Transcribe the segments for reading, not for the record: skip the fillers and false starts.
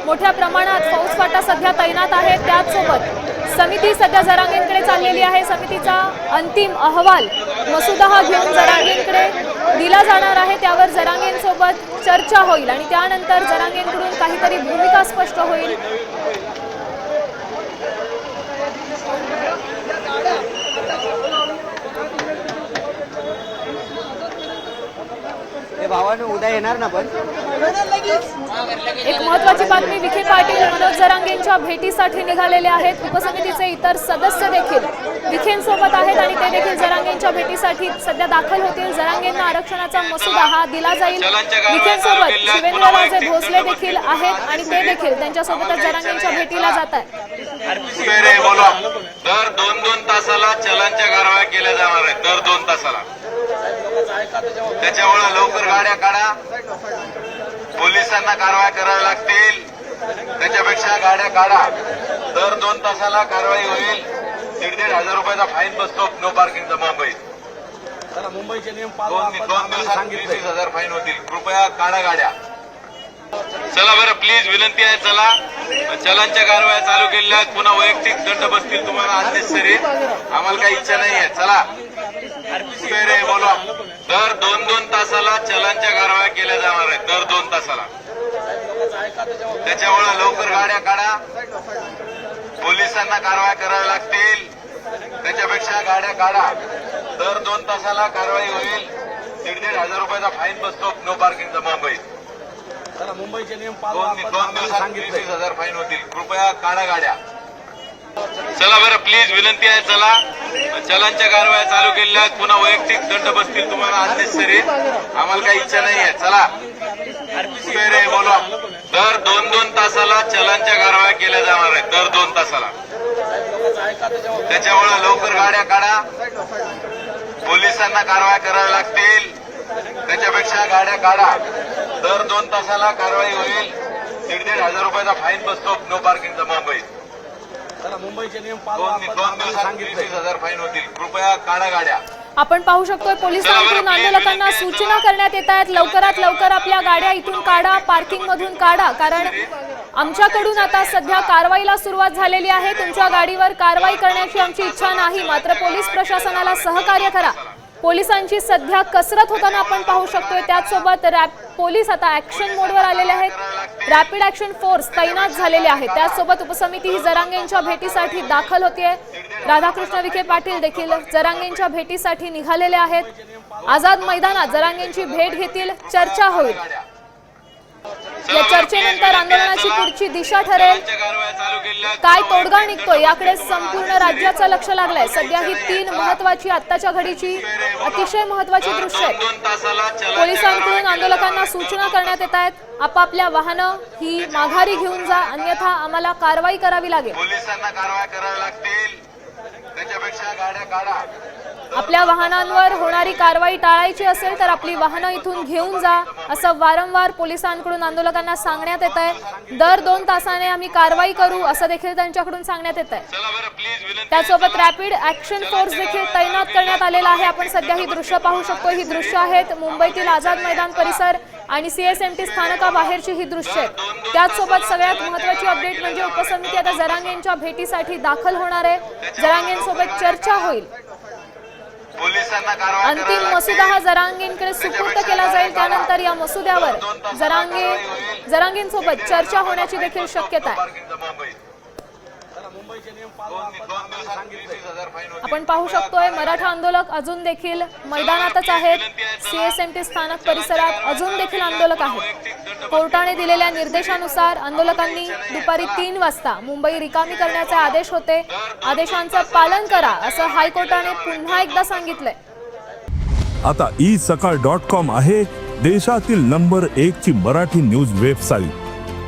मोठ्या प्रमाणात फौजफाटा सध्या तैनात आहे। त्याचसोबत समिती सध्या जरांगेंकडे चाललेली आहे। समितीचा अंतिम अहवाल मसुदा हा घेऊन जरांगेंकडे दिला जाणार आहे। त्यावर जरांगेंसोबत चर्चा होईल आणि त्यानंतर जरांगेंकडून काहीतरी भूमिका स्पष्ट होईल। उद्या येणार ना पण एक महत्त्वाची बातमी, विखे पाटील मनोज जरांगेंच्या भेटीसाठी निघालेले आहेत। उपसमितीचे इतर सदस्य देखील विखेंसोबत आहेत आणि ते देखील जरांगेंच्या भेटीसाठी सध्या दाखल होतील। जरांगेंना आरक्षणाचा मसुदा हा दिला जाईल। विखेंसोबत शिवेंद्रराजे भोसले देखील आहेत आणि ते देखील त्यांच्यासोबतच जरांगेंच्या भेटीला जात आहेत। दर 2-2 तासाला चलनच्या कारवाया केल्या जाणार आहेत, दर 2 तासाला। त्याच्यामुळे लवकर गाड्या काढा, पोलिसांना कारवाया कराव्या लागतील, त्याच्यापेक्षा गाड्या काढा। दर 2 तासाला कारवाई होईल। 1,500 रुपयाचा फाईन बसतो नो पार्किंगचा मुंबईत। मुंबईचे नियम 2 दिवसात 20,000 फाईन होतील। कृपया काढा गाड्या। चला बरं, प्लीज विनंती आहे, चला। चलनच्या कारवाया चालू केलेल्या आहेत, पुन्हा वैयक्तिक दंड बसतील तुम्हाला अननेसेसरी। आम्हाला काही इच्छा नाहीये, चला। बोला, दर 2-2 तासाला चलनच्या कारवाया केल्या जाणार आहेत, दर 2 तासाला। त्याच्यामुळे लवकर गाड्या काढा, पोलिसांना कारवाया कराव्या लागतील, त्याच्यापेक्षा गाड्या काढा। दर 2 तासाला कारवाई होईल। 1,500 रुपयाचा फाईन बसतो नो पार्किंगचा मुंबईत। मुंबईचे नियम 2 दिवसात 20,000 फाईन होतील। कृपया काढा गाड्या। चला बरं, प्लीज विनंती आहे, चला। चलनच्या कारवाया चालू केलेल्या आहेत, पुन्हा वैयक्तिक दंड बसतील तुम्हाला अननेसेसरी। आम्हाला काही इच्छा नाहीये, चला। बोला, दर 2-2 तासाला चलनच्या कारवाया केल्या जाणार आहेत, दर 2 तासाला। त्याच्यामुळे लवकर गाड्या काढा, पोलिसांना कारवाया कराव्या लागतील, त्याच्यापेक्षा गाड्या काढा। दर 2 तासाला कारवाई होईल। 1,500 रुपयाचा फाईन बसतो नो पार्किंगचा मुंबईत। मुंबईचे नियम 2 दिवसात 20,000 फाईन होतील। कृपया काढा गाड्या। आपण पाहू शकतोय पोलिसांकडून आंदोलकांना सूचना करण्यात येत आहेत, लवकरात लवकर आपल्या गाड्या इथून काढा, पार्किंग मधून काढा, कारण आमच्याकडून आता सध्या कारवाईला सुरुवात झालेली आहे। तुमच्या गाडीवर कारवाई करण्याची आमची इच्छा नाही, मात्र पोलीस प्रशासनाला सहकार्य करा। पोलिसांची सध्या कसरत होताना आपण पाहू शकतोय। त्याचसोबत पोलीस आता ऍक्शन मोडवर आलेले आहेत, रॅपिड ऍक्शन फोर्स तैनात झालेले आहेत। त्याचसोबत उपसमिती ही जरांगेंच्या भेटीसाठी दाखल होतीये। राधाकृष्ण विखे पाटील देखील जरांगेंच्या भेटीसाठी निघालेले आहेत। आझाद मैदानात जरांगेंची भेट घेतील, चर्चा होईल। या चर्चेनंतर आंदोलनाची पुढची दिशा ठरेल, काय तोडगा निघतोय याकडे संपूर्ण राज्याचं लक्ष लागलंय। सध्या ही 3 महत्वाची आत्ताच्या घडीची अतिशय महत्वाची दृश्य आहेत। पोलिसांकडून आंदोलकांना सूचना करण्यात येत आहेत, आपापल्या वाहनं ही माघारी घेऊन जा, अन्यथा आम्हाला कारवाई करावी लागेल। पोलिसांना कारवाया कराव्या लागतील, त्याच्यापेक्षा गाड्या काढा। आपल्या वाहनांवर होणारी कारवाई टाळायची असेल तर आपली वाहनं इथून घेऊन जा, असं वारंवार पोलिसांकडून आंदोलकांना सांगण्यात येत आहे। दर 2 तासाने आम्ही कारवाई करू असं देखील त्यांच्याकडून सांगण्यात येत आहे। त्यासोबत रॅपिड ऍक्शन फोर्स देखील तैनात करण्यात आलेला आहे। आपण सध्या ही दृश्य पाहू शकतो। ही दृश्य आहेत मुंबईतील आझाद मैदान परिसर आणि CSMT स्थानकाबाहेरची ही दृश्य आहेत। त्याचसोबत सगळ्यात महत्त्वाची अपडेट म्हणजे उपसमिती आता जरांगेंच्या भेटीसाठी दाखल होणार आहे। जरांगेंसोबत चर्चा होईल। अंतिम मसुदा हा जरांगेंकडे सुपूर्द केला जाईल, त्यानंतर या मसुद्यावर जरांगेंसोबत चर्चा होण्याची देखील शक्यता आहे। आपण पाहू शकतोय मराठा आंदोलक अजून देखील मैदानातच आहेत। CSMT स्थानक परिसरात अजून देखील आंदोलक आहेत। कोर्टाने दिलेल्या निर्देशानुसार आंदोलकांनी दुपारी 3 वाजता मुंबई रिकामी करण्याचे आदेश होते। आदेशांचं पालन करा असं हायकोर्टाने पुन्हा एकदा सांगितलंय। आता isakal.com आहे देशातील नंबर 1 ची मराठी न्यूज वेबसाईट।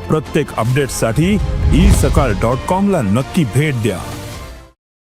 प्रत्येक अपडेटसाठी isakal.com ला नक्की भेट द्या।